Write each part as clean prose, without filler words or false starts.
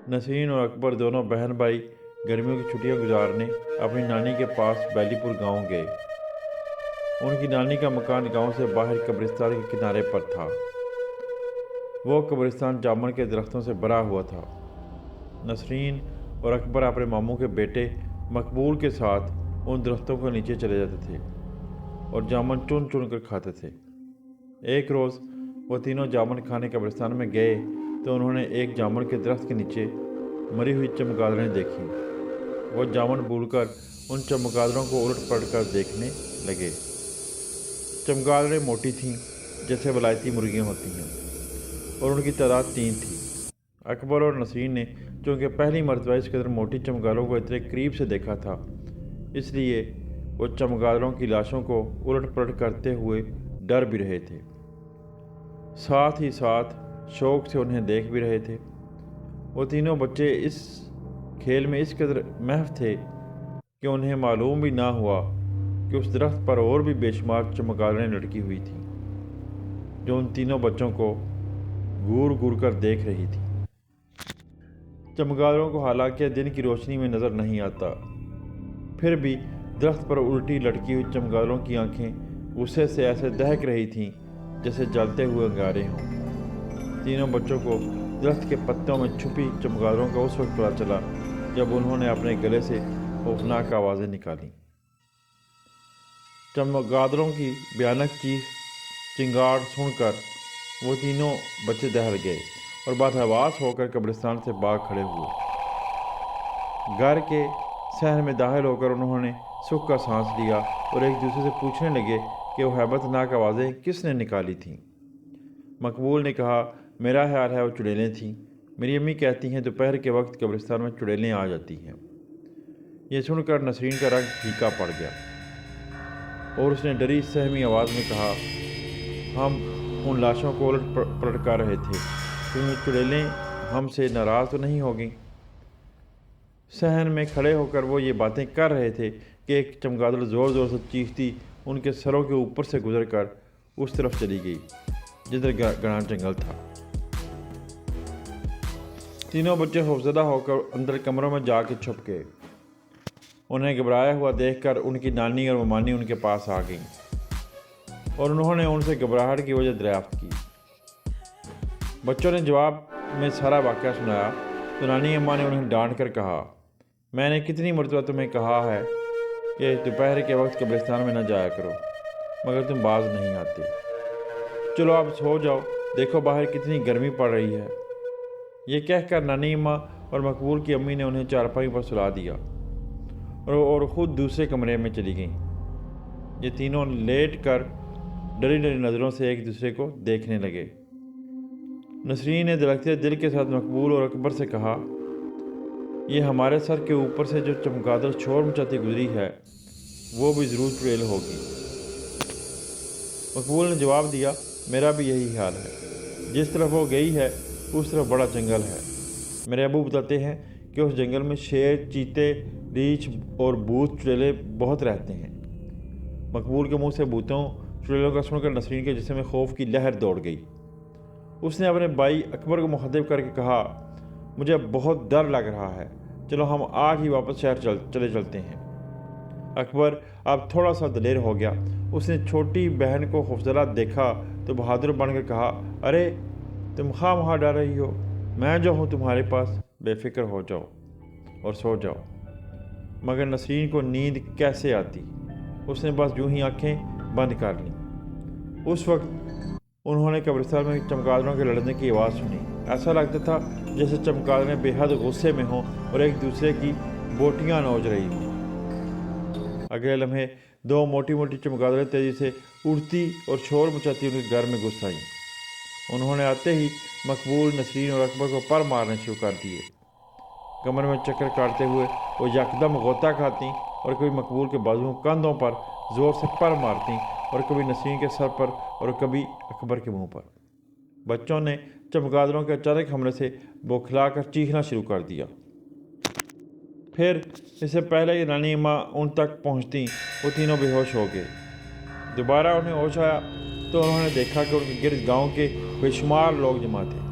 नसरीन और अकबर दोनों बहन भाई गर्मियों की छुट्टियां गुजारने अपनी नानी के पास बैलीपुर गांव गए। उनकी नानी का मकान गांव से बाहर कब्रिस्तान के किनारे पर था। वो कब्रिस्तान जामुन के दरख्तों से भरा हुआ था। नसरीन और अकबर अपने मामू के बेटे मकबूल के साथ उन दरख्तों के नीचे चले जाते थे और जामुन चुन चुन कर खाते थे। एक रोज़ वो तीनों जामुन खाने कब्रिस्तान में गए तो उन्होंने एक जामुन के दरख्त के नीचे मरी हुई चमगादड़ें देखी। वो जामुन भूलकर उन चमगादड़ों को उलट पलट कर देखने लगे। चमगादड़ें मोटी थीं जैसे वलायती मुर्गियां होती हैं और उनकी तादाद 3 थी। अकबर और नसरीन ने चूँकि पहली मरतबा इस कदर मोटी चमगादड़ों को इतने करीब से देखा था, इसलिए वो चमगादड़ों की लाशों को उलट पलट करते हुए डर भी रहे थे, साथ ही साथ शौक़ से उन्हें देख भी रहे थे। वो तीनों बच्चे इस खेल में इस कदर महव थे कि उन्हें मालूम भी ना हुआ कि उस दरख्त पर और भी बेशुमार चमगादड़ें लटकी हुई थीं, जो उन तीनों बच्चों को घूर घूर कर देख रही थी। चमगादड़ों को हालांकि दिन की रोशनी में नज़र नहीं आता, फिर भी दरख्त पर उल्टी लटकी हुई चमगादड़ों की आंखें गुस्से से ऐसे दहक रही थीं जैसे जलते हुए अंगारे हों। तीनों बच्चों को दरख्त के पत्तों में छुपी चमगादड़ों का उस वक्त पता चला जब उन्होंने अपने गले से खौफनाक आवाज़ें निकाली। चमगादड़ों की भयानक चीख चिंगाड़ सुनकर वो तीनों बच्चे दहल गए और बदहवास होकर कब्रिस्तान से भाग खड़े हुए। घर के शहर में दाखिल होकर उन्होंने सुख का सांस लिया और एक दूसरे से पूछने लगे कि वो हैबतनाक आवाज़ें किसने निकाली थीं। मकबूल ने कहा, मेरा ख्याल है वो चुड़ैलें थीं। मेरी अम्मी कहती हैं दोपहर के वक्त कब्रिस्तान में चुड़ैलें आ जाती हैं। ये सुनकर नसरीन का रंग फीका पड़ गया और उसने डरी सहमी आवाज़ में कहा, हम उन लाशों को उलट पलट कर रहे थे, क्योंकि चुड़ैलें हमसे नाराज़ तो नहीं होगी। सहन में खड़े होकर वो ये बातें कर रहे थे कि एक चमगादड़ ज़ोर ज़ोर से चीखती उनके सरों के ऊपर से गुजर कर उस तरफ चली गई जिधर घना जंगल था। तीनों बच्चे खौफजदा होकर अंदर कमरों में जाके छुप गए। उन्हें घबराया हुआ देखकर उनकी नानी और ममानी उनके पास आ गईं और उन्होंने उनसे घबराहट की वजह दरियाफ्त की। बच्चों ने जवाब में सारा वाक़या सुनाया तो नानी अम्मा ने उन्हें डांट कर कहा, मैंने कितनी मरतबा तुम्हें कहा है कि दोपहर के वक्त कब्रिस्तान में न जाया करो, मगर तुम बाज नहीं आते। चलो आप सो जाओ, देखो बाहर कितनी गर्मी पड़ रही है। ये कहकर नानी अम्मा और मकबूल की अम्मी ने उन्हें चारपाई पर सुला दिया और ख़ुद दूसरे कमरे में चली गईं। ये तीनों लेट कर डरी डरी नज़रों से एक दूसरे को देखने लगे। नसरीन ने धड़कते दिल के साथ मकबूल और अकबर से कहा, ये हमारे सर के ऊपर से जो चमगादड़ शोर मचाती गुजरी है वो भी ज़रूर चुड़ैल होगी। मकबूल ने जवाब दिया, मेरा भी यही ख्याल है। जिस तरफ वो गई है उस तरफ बड़ा जंगल है। मेरे अबू बताते हैं कि उस जंगल में शेर, चीते, रीछ और भूत चुड़ैले बहुत रहते हैं। मकबूल के मुंह से भूतों चुड़ैलों का सुनकर नसरीन के जिस्म में खौफ की लहर दौड़ गई। उसने अपने भाई अकबर को मुखातिब करके कहा, मुझे बहुत डर लग रहा है, चलो हम आज ही वापस शहर चले चलते हैं। अकबर अब थोड़ा सा दलेर हो गया। उसने छोटी बहन को खौफजदा देखा तो बहादुर बनकर कहा, अरे तुम खामखा डर रही हो, मैं जो हूँ तुम्हारे पास, बेफिक्र हो जाओ और सो जाओ। मगर नसरीन को नींद कैसे आती, उसने बस यूं ही आंखें बंद कर लीं। उस वक्त उन्होंने कब्रिस्तान में चमगादड़ों के लड़ने की आवाज़ सुनी। ऐसा लगता था जैसे चमगादड़ें बेहद गुस्से में हों और एक दूसरे की बोटियां नोच रही हों। अगले लम्हे 2 मोटी मोटी चमगादड़ें तेज़ी से उड़ती और शोर मचाती उनके घर में घुस आईं। उन्होंने आते ही मकबूल, नसरीन और अकबर को पर मारने शुरू कर दिए। कमर में चक्कर काटते हुए वो यकदम गोता खाती और कभी मकबूल के बाजुओं कंधों पर ज़ोर से पर मारती और कभी नसरीन के सर पर और कभी अकबर के मुंह पर। बच्चों ने चमगादड़ों के अचानक हमले से बौखलाकर चीखना शुरू कर दिया। फिर इससे पहले कि नानी अम्मा उन तक पहुंचती वो तीनों बेहोश हो गए। दोबारा उन्हें होश आया तो उन्होंने देखा कि उनके गिर्द गांव के बेशुमार लोग जमा थे।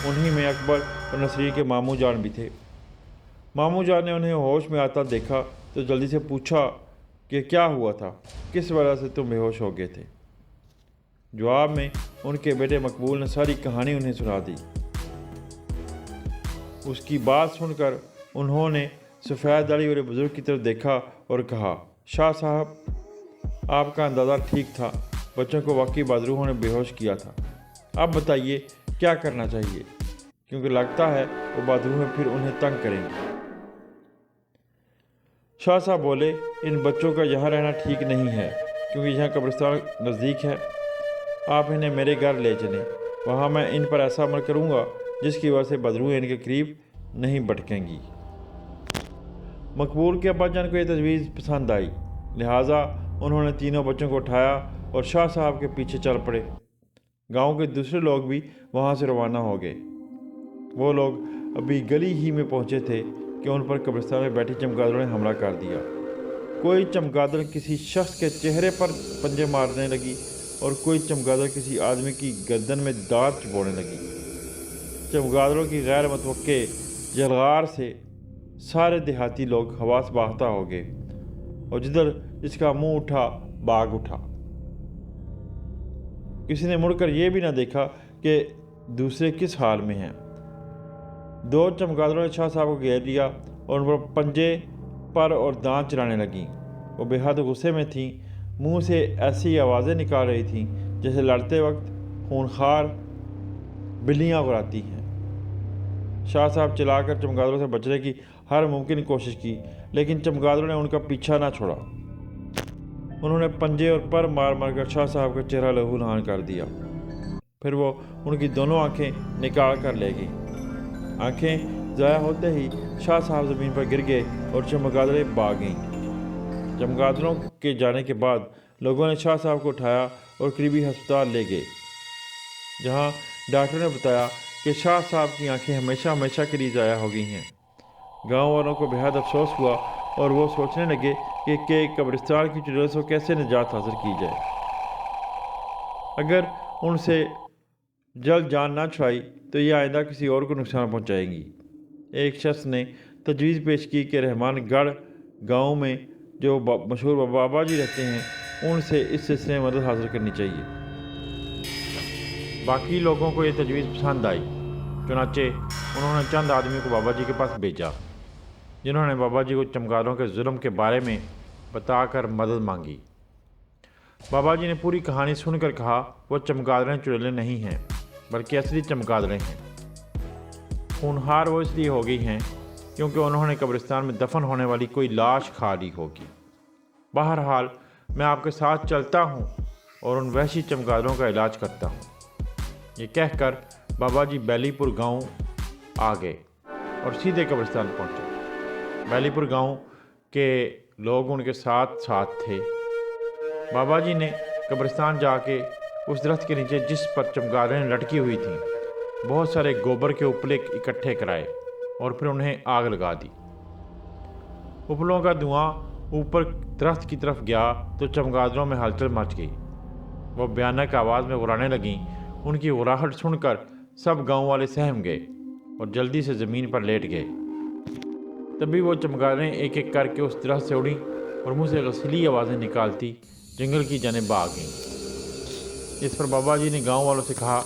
उन्हीं में अकबर और नसरीन के मामू जान भी थे। मामू जान ने उन्हें होश में आता देखा तो जल्दी से पूछा कि क्या हुआ था, किस वजह से तुम बेहोश हो गए थे। जवाब में उनके बेटे मकबूल ने सारी कहानी उन्हें सुना दी। उसकी बात सुनकर उन्होंने सफ़ेद दाढ़ी वाले बुज़ुर्ग की तरफ देखा और कहा, शाह साहब, आपका अंदाज़ा ठीक था, बच्चों को वाकई बादरूहों ने बेहोश किया था। अब बताइए क्या करना चाहिए, क्योंकि लगता है वो बादरूहें फिर उन्हें तंग करेंगी। शाह साहब बोले, इन बच्चों का यहाँ रहना ठीक नहीं है, क्योंकि यहाँ कब्रिस्तान नज़दीक है। आप इन्हें मेरे घर ले चलें, वहाँ मैं इन पर ऐसा अमल करूँगा जिसकी वजह से बदरूहें इनके करीब नहीं भटकेंगी। मकबूल के अब्बा जान को यह तजवीज़ पसंद आई, लिहाजा उन्होंने तीनों बच्चों को उठाया और शाह साहब के पीछे चल पड़े। गांव के दूसरे लोग भी वहां से रवाना हो गए। वो लोग अभी गली ही में पहुंचे थे कि उन पर कब्रिस्तान में बैठी चमगादड़ों ने हमला कर दिया। कोई चमगादड़ किसी शख्स के चेहरे पर पंजे मारने लगी और कोई चमगादड़ किसी आदमी की गर्दन में दांत चुभोने लगी। चमगादड़ों की गैर मुतवक्के जलगार से सारे देहाती लोग हवास बाहता हो गए और जिधर जिसका मुंह उठा भाग उठा। किसी ने मुड़कर यह भी ना देखा कि दूसरे किस हाल में हैं। दो चमगादड़ों ने शाह साहब को घेर लिया और उन पर पंजे पर और दांत चलाने लगीं। वो बेहद गुस्से में थीं, मुंह से ऐसी आवाज़ें निकाल रही थीं जैसे लड़ते वक्त खूनखार बिल्लियाँ उड़ाती हैं। शाह साहब चिल्लाकर चमगादड़ों से बचने की हर मुमकिन कोशिश की, लेकिन चमगादड़ों ने उनका पीछा ना छोड़ा। उन्होंने पंजे और पर मार मार कर शाह साहब का चेहरा लहू लहान कर दिया। फिर वो उनकी दोनों आंखें निकाल कर ले गई। आंखें ज़ाया होते ही शाह साहब ज़मीन पर गिर गए और चमगादड़ें भाग गईं। चमगादड़ों के जाने के बाद लोगों ने शाह साहब को उठाया और करीबी अस्पताल ले गए, जहां डॉक्टर ने बताया कि शाह साहब की आंखें हमेशा हमेशा के लिए ज़ाया हो गई हैं। गांव वालों को बेहद अफसोस हुआ और वो सोचने लगे कि कब्रिस्तान की चुड़ैलों से कैसे निजात हासिल की जाए। अगर उनसे जल्द जान ना छुड़ाई तो ये आइंदा किसी और को नुकसान पहुंचाएंगी। एक शख्स ने तजवीज़ पेश की कि रहमानगढ़ गांव में जो मशहूर बाबा जी रहते हैं, उनसे इस सिलसिले में मदद हासिल करनी चाहिए। बाकी लोगों को ये तजवीज़ पसंद आई, चुनाचे उन्होंने चंद आदमियों को बाबा जी के पास भेजा, जिन्होंने बाबा जी को चमगादड़ों के जुल्म के बारे में बताकर मदद मांगी। बाबा जी ने पूरी कहानी सुनकर कहा, वो चमगादड़ें चुड़ैलें नहीं हैं, बल्कि असली चमगादड़ें हैं। खूनहार वो इसलिए हो गई हैं क्योंकि उन्होंने कब्रिस्तान में दफन होने वाली कोई लाश खा ली होगी। बहरहाल मैं आपके साथ चलता हूँ और उन वहशी चमगादड़ों का इलाज करता हूँ। ये कहकर बाबा जी बैलीपुर गांव आ गए और सीधे कब्रिस्तान पहुँचे। बैलीपुर गांव के लोग उनके साथ साथ थे। बाबा जी ने कब्रिस्तान जाके उस दरख्त के नीचे जिस पर चमगादड़ें लटकी हुई थीं, बहुत सारे गोबर के उपले इकट्ठे कराए और फिर उन्हें आग लगा दी। उपलों का धुआं ऊपर दरख्त की तरफ गया तो चमगादड़ों में हलचल मच गई। वो भयानक आवाज़ में गुर्राने लगीं। उनकी गुर्राहट सुनकर सब गांव वाले सहम गए और जल्दी से ज़मीन पर लेट गए। तभी वो चमगादड़ें एक एक करके उस दरख्त से उड़ी और मुँह से गसीली आवाज़ें निकालती जंगल की जानिब भाग गईं। इस पर बाबा जी ने गांव वालों से कहा,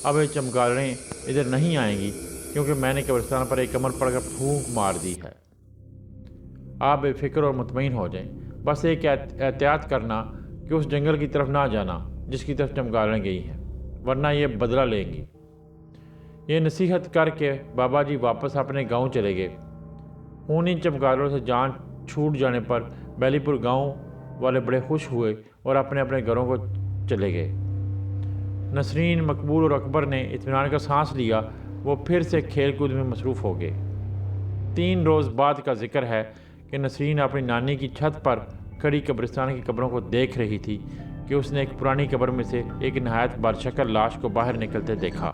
अब ये चमगादड़ें इधर नहीं आएंगी क्योंकि मैंने कब्रिस्तान पर एक अमर पड़कर फूंक मार दी है। आप बेफिक्र और मुतमईन हो जाएं। बस एक एहतियात करना कि उस जंगल की तरफ ना जाना जिसकी तरफ चमगादड़ें गई हैं, वरना ये बदला लेंगी। ये नसीहत करके बाबा जी वापस अपने गांव चले गए। उन्हीं चमगादड़ों से जान छूट जाने पर बैलीपुर गांव वाले बड़े खुश हुए और अपने अपने घरों को चले गए। नसरीन, मकबूल और अकबर ने इत्मीनान का सांस लिया। वो फिर से खेल कूद में मसरूफ़ हो गए। 3 रोज़ बाद का जिक्र है कि नसरीन अपनी नानी की छत पर खड़ी कब्रिस्तान की कब्रों को देख रही थी कि उसने एक पुरानी कब्र में से एक नहायत बादशक्ल लाश को बाहर निकलते देखा।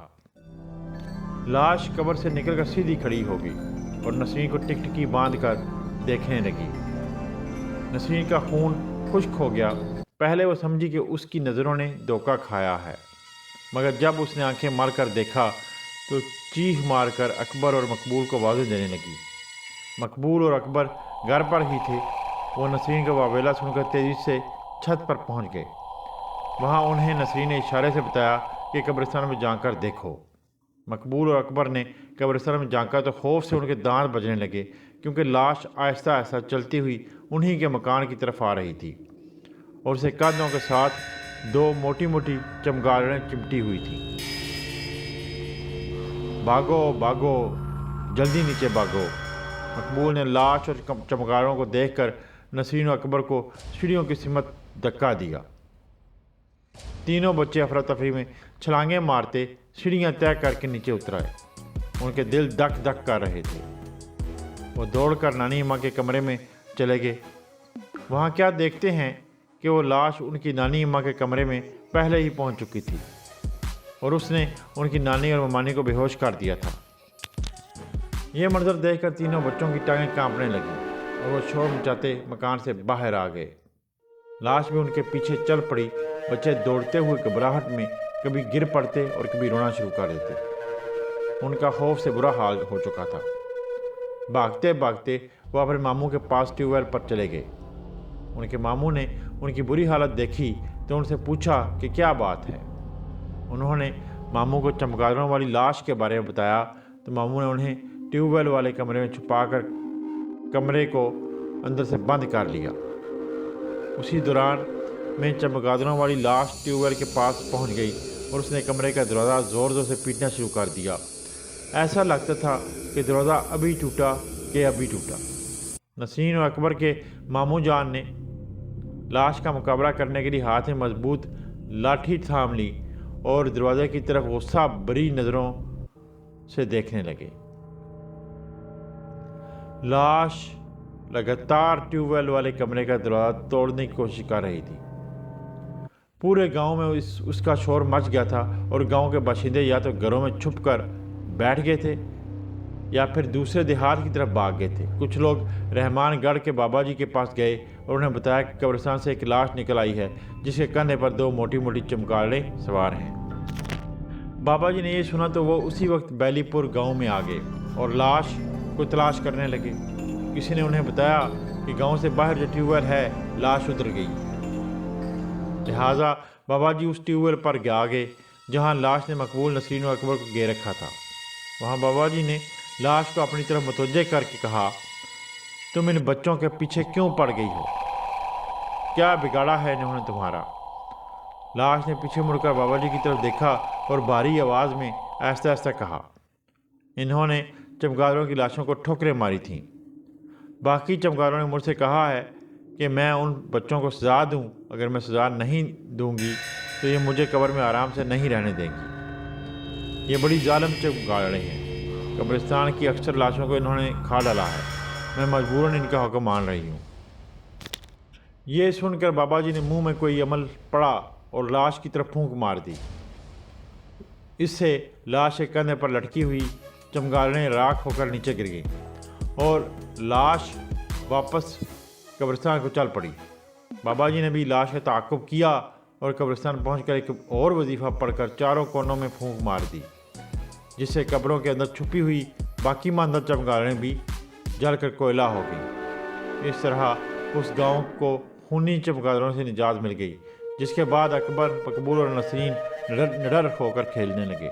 लाश कब्र से निकलकर सीधी खड़ी हो गई और नसरीन को टिकटिकी बांध कर देखने लगी। नसरीन का खून खुश्क हो गया। पहले वो समझी कि उसकी नज़रों ने धोखा खाया है, मगर जब उसने आंखें मार कर देखा تو چیخ مار کر اکبر اور مقبول کو آوازیں دینے لگی۔ مقبول اور اکبر گھر پر ہی تھے، وہ نسرین کا واویلا سن کر تیزی سے چھت پر پہنچ گئے۔ وہاں انہیں نسرین نے اشارے سے بتایا کہ قبرستان میں جا کر دیکھو۔ مقبول اور اکبر نے قبرستان میں جھانکا تو خوف سے ان کے دانت بجنے لگے، کیونکہ لاش آہستہ آہستہ چلتی ہوئی انہی کے مکان کی طرف آ رہی تھی اور اسے کاندھوں کے ساتھ دو موٹی موٹی چمگادڑیں چمٹی ہوئی تھیں۔ بھاگو بھاگو، جلدی نیچے بھاگو۔ مقبول نے لاش اور چمگادڑوں کو دیکھ کر نسرین و اکبر کو سیڑھیوں کی سمت دھکا دیا۔ تینوں بچے افراتفری میں چھلانگیں مارتے سیڑھیاں طے کر کے نیچے اتر آئے۔ ان کے دل دھک دھک کر رہے تھے۔ وہ دوڑ کر نانی اماں کے کمرے میں چلے گئے۔ وہاں کیا دیکھتے ہیں کہ وہ لاش ان کی نانی اماں کے کمرے میں پہلے ہی پہنچ چکی تھی اور اس نے ان کی نانی اور ممانی کو بے ہوش کر دیا تھا۔ یہ منظر دیکھ کر تینوں بچوں کی ٹانگیں کانپنے لگیں اور وہ شور مچاتے مکان سے باہر آ گئے۔ لاش بھی ان کے پیچھے چل پڑی۔ بچے دوڑتے ہوئے گھبراہٹ میں کبھی گر پڑتے اور کبھی رونا شروع کر دیتے۔ ان کا خوف سے برا حال ہو چکا تھا۔ بھاگتے بھاگتے وہ اپنے ماموں کے پاس ٹیوب ویل پر چلے گئے۔ ان کے ماموں نے ان کی بری حالت دیکھی تو ان سے پوچھا کہ کیا بات ہے۔ انہوں نے ماموں کو چمگادڑوں والی لاش کے بارے میں بتایا تو ماموں نے انہیں ٹیوب ویل والے کمرے میں چھپا کر کمرے کو اندر سے بند کر لیا۔ اسی دوران میں چمگادڑوں والی لاش ٹیوب ویل کے پاس پہنچ گئی اور اس نے کمرے کا دروازہ زور زور سے پیٹنا شروع کر دیا۔ ایسا لگتا تھا کہ دروازہ ابھی ٹوٹا کہ ابھی ٹوٹا۔ نسرین اور اکبر کے ماموں جان نے لاش کا مقابلہ کرنے کے لیے ہاتھ میں مضبوط لاٹھی تھام لی اور دروازے کی طرف غصہ بری نظروں سے دیکھنے لگے۔ لاش لگاتار ٹیوب ویل والے کمرے کا دروازہ توڑنے کی کوشش کر رہی تھی۔ پورے گاؤں میں اس کا شور مچ گیا تھا اور گاؤں کے باشندے یا تو گھروں میں چھپ کر بیٹھ گئے تھے یا پھر دوسرے دیہات کی طرف بھاگ گئے تھے۔ کچھ لوگ رحمان گڑھ کے بابا جی کے پاس گئے اور انہیں بتایا کہ قبرستان سے ایک لاش نکل آئی ہے جس کے کندھے پر دو موٹی موٹی چمگادڑیں سوار ہیں۔ بابا جی نے یہ سنا تو وہ اسی وقت بیلی پور گاؤں میں آ گئے اور لاش کو تلاش کرنے لگے۔ کسی نے انہیں بتایا کہ گاؤں سے باہر جو ٹیوب ویل ہے لاش اتر گئی۔ لہٰذا بابا جی اس ٹیوب ویل پر آ گئے جہاں لاش نے مقبول، نسرین و اکبر کو گے رکھا تھا۔ وہاں بابا جی نے لاش کو اپنی طرف متوجہ کر کے کہا، تم ان بچوں کے پیچھے کیوں پڑ گئی ہو؟ کیا بگاڑا ہے انہوں نے تمہارا؟ لاش نے پیچھے مڑ کر بابا جی کی طرف دیکھا اور بھاری آواز میں آہستہ آہستہ کہا، انہوں نے چمگادڑوں کی لاشوں کو ٹھوکریں ماری تھیں۔ باقی چمگادڑوں نے مجھ سے کہا ہے کہ میں ان بچوں کو سزا دوں۔ اگر میں سزا نہیں دوں گی تو یہ مجھے قبر میں آرام سے نہیں رہنے دیں گی۔ یہ بڑی ظالم چمگادڑیں ہیں۔ قبرستان کی اکثر لاشوں کو انہوں نے کھا ڈالا ہے۔ میں مجبوراً ان کا حکم مان رہی ہوں۔ یہ سن کر بابا جی نے منہ میں کوئی عمل پڑا اور لاش کی طرف پھونک مار دی۔ اس سے لاش کے کندھے پر لٹکی ہوئی چمگادڑیں راکھ ہو کر نیچے گر گئیں اور لاش واپس قبرستان کو چل پڑی۔ بابا جی نے بھی لاش کا تعاقب کیا اور قبرستان پہنچ کر ایک اور وظیفہ پڑھ کر چاروں کونوں میں پھونک مار دی، جس سے قبروں کے اندر چھپی ہوئی باقی ماندہ چمگادڑیں بھی جل کر کوئلہ ہو گئیں۔ اس طرح اس گاؤں کو خونی چمگادڑوں سے نجات مل گئی، جس کے بعد اکبر، مقبول اور نسرین نڈر ہو کر کھیلنے لگے۔